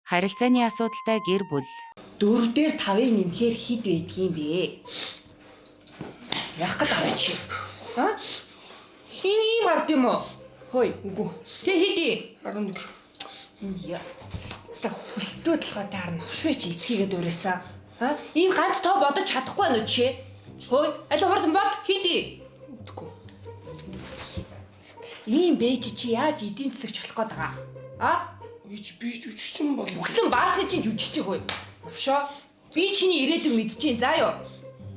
Харилцааны асуудалтай гэр бүл. 4-ээр 5-ыг нэмэхээр хэд байдгийм бэ? Яах гээд байгаа чи? Хин ийм ард юм уу? Хөөе, үгүй. Тэ хэдий? 11. Яа. Та хөлтөө толгойтой харна. Хушвэ чи эцгийгээ дуурайсан. Ийм ганц тоо бодож чадахгүй байна уу чи? Хөөе, аль хурдан бод хэдий? Үгүй. Ийм бэж чи яаж эдийн засагч болох гээд байгаа? Ээж би жүжигчин бол. Үгсэн баасны чинь жүжигч хөөе. Өвшөө. Би чиний ирээдүйг мэдчихээн заа юу?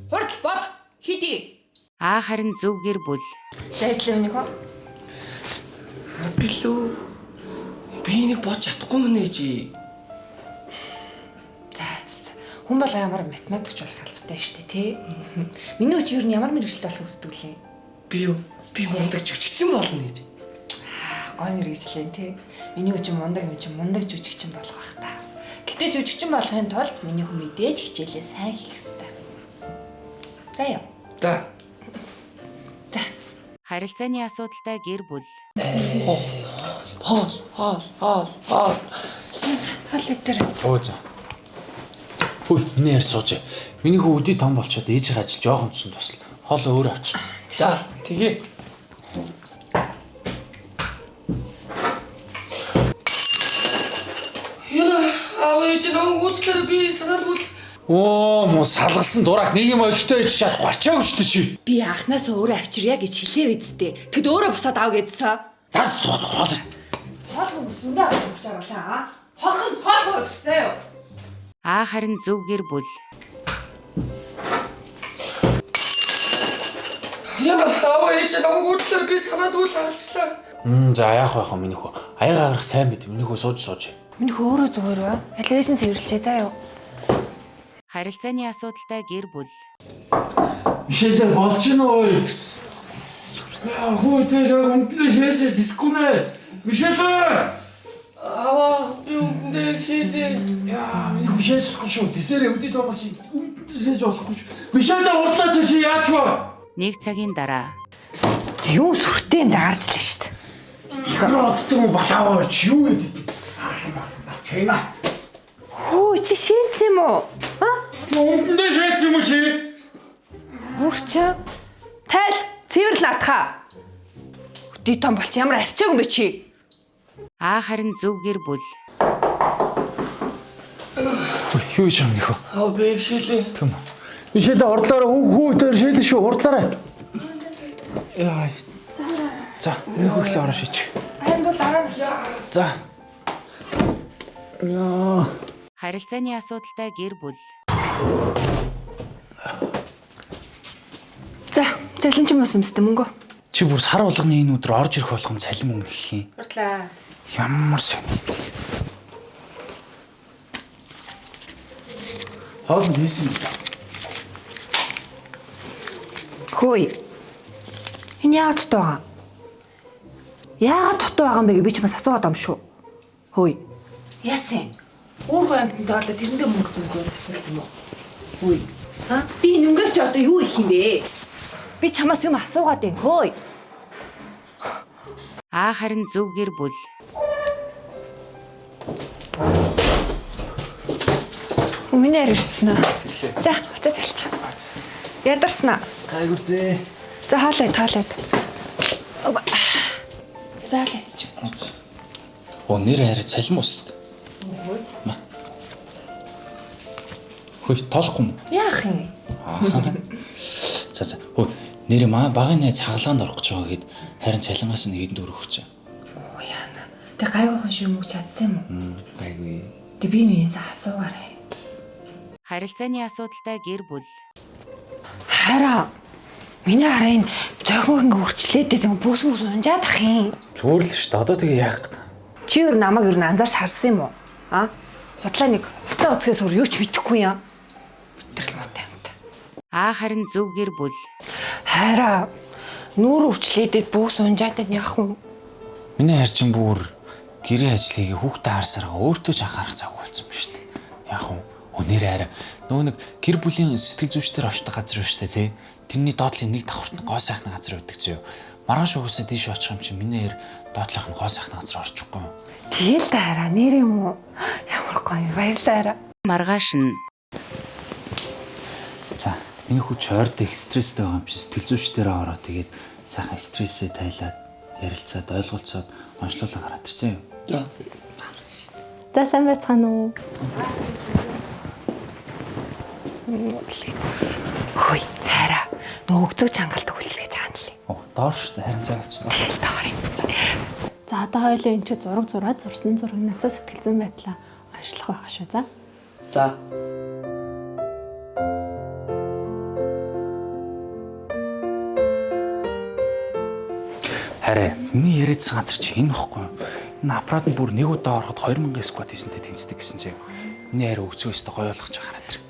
Хурдл бод хэдий? Харин зөв гэр бүл. Зайдлаа минь хөө. Билүү. Би энийг бодож чадахгүй мөн ээж. За. Хүн бол ямар математикч болох албатай шүү дээ, тий? Миний өч юу н ямар мэрэгчлээ болох хүсдэг лээ? Би юу? Би мундаг жүжигчин болно ээж. Гой мэрэгчлээ, тий? Миний өч мундаг юм чинь мундаг жүжигчин болох бах та. Гэтэ жүжигчин болохын тулд миний хүн мэдээж хичээлээ сайн хийх ёстой. За яа. За. Харилцааны асуудалтай гэр бүл. Хаал. Хаал өтер. За. Хөөе, миний яар сууж. Миний хүү өдий том болчиход ээжийн ажил жоохон тусан тусал. Хоол өөр авч. За, тэгээ. Ээж нам уучлаарай би санаалгүй. Муу салгалсан дурак нэг юм ойлгохтой ээж шат гарчаагүй шүү дээ чи. Би анханаас өөрөө авчирья гэж хэлээ үсттэй. Тэгэд өөрөө босоод ав гэдсэн. Тас хоол. Хоол хүмүүс зөндөө авч өгч байгаа. Хоол уучсаа юу? Харин зөв гэр бүл. Ээж нам уучлаарай би санаалгүй алчлаа. За яах байх вэ миний хүү? Аяга гарах сайн мэд. Миний хүү сууж. Миний өөрөө зүгээр ба. Алвэжэн цэвэрлжээ заа юу. Харилцааны асуудалтай гэр бүл. Мишэлээ болж гин ой. Хүү тэр үнтэй шээлээ дискүнэ. Мишэлээ. Би үндэ шилээ. Яа, миний хүү шээлсэхгүй шүү. Дисэрэ өдий том болж үнтэй шээж болохгүй шүү. Мишэлээ удлаач чи яач вэ? Нэг цагийн дараа. Юу сүртэй энэ гарч лээ шүү дээ. Ямар одтой балаа чи юу гэдэг? Чэйна. Хөө чи шийдсэн юм уу? Үндэндээ шийдсэн юм уу чи? Мөрч. Тайл цэвэрлэн атхаа. Өдий том болч ямар арчаагүй юм бэ чи? Харин зөв гэр бүл. Юу ч юм нөхөө. Би шилээ. Тэм. Мишэлээ ордлоороо хүү дээр шээлэн шүү урдлаарай. Яа. За, нэг хөглөө ороо шийч. Хайнд бол дараа нь. За. Яа. Харилцааны асуудалтай гэр бүл. За, цалин ч мос юмстай мөнгө. Чи бүр сар болгоны энэ өдөр орж ирэх болгоом цалин мөнгө гэх юм. Уртлаа. Ямар сонь. Хоол хийсэн. Хөөе. Энэ яагаад дутуу байгаа? Яагаад дутуу байгаа юм бэ гэж би чамаас асуугаад байгаа юм шүү. Хөөе. Яасан? Өөр гоомтон доолоо тэрэндээ мөнгө асуусан юм уу? Хөөе. Би нүнгэрч одоо юу их юм бэ? Би чамаас юм асуугаад байна. Хөөе. Харин зөв гэр бүл. Миний арилсан аа. За, хацаа талч. Ядарсан аа. Гайгүй дээ. За хаалаа. За л яцч. Нэр хараа цалин ус. Хөөе, тоолохгүй юм. Яах юм? За. Хөөе, нэр багын найз хаглаанд орох гэж байгаа гэд харин цалингаас нь хэдэн дөрөв өгч. Яана. Тэг гайвуухан шиг мөч чадсан юм уу? Гайгүй. Тэг би минийс асуугаарай. Харилцааны асуудалтай гэр бүл. Хараа. Миний хараа энэ зохиог ингээ үрчлээдээ тэг бүс унжаад ах юм. Зүгээр л шүү дээ. Одоо тэгээ яах гээд. Чи юу намайг юу анзаарч харсан юм уу? Худлаа нэг хуцаа уцгээс өөр юу ч мэдэхгүй юм. Өтрөл мотой юмт. Харин зөв гэр бүл. Хараа. Нүүр үрчлээдээ бүс унжаад яах вэ? Миний хайр чинь бүр гэрээ ажлыг хүүхдээ харсараа өөртөө ч анхаарах цаг болсон юм шүү дээ. Яах вэ? Өнөр хараа. Нөө нэг гэр бүлийн сэтгэл зүйчдэр очдог газар шүү дээ, тий. Тэрний доотлын нэг давхарт гоо сайхны газар байдаг зөө. Маргааш угсаа тийш очих юм чинь миний хэр доотлох нь гоо сайхны газар орчихгүй. Тэгэл та хараа нэр юм уу? Ямар гоё баярлаарай. Маргааш нь За, миний хүч ойрд их стресстэй байгаа юм чи сэтгэл зүйчдэрээ ороо тэгээд сайхан стрессээ тайлаад ярилцаад ойлголцоод онцлуулга гараад ирсэн юм. За. За сайн байцгаана уу? Хөөе хараа. Нөгөө өгцөг чангалт хүлээж байгаа юм лээ. Оо, доор шүү дээ. Харин цаа авчихсан. Тэгэл та харъя. За одоо хоёулаа энэ ч зураг зураад зурсан зурагнаас сэтгэл зүйн байдлаа онцлох байгаа шүү. За. За. Хараа, миний яриадсан газар чи энэ ихгүй юу? Энэ аппарат нь бүр нэг удаа ороход 2000 скват хийсэнтэй тэнцдэг гэсэн чинь. Миний хараа өгцөө өстө гоё болгож хараад тэр.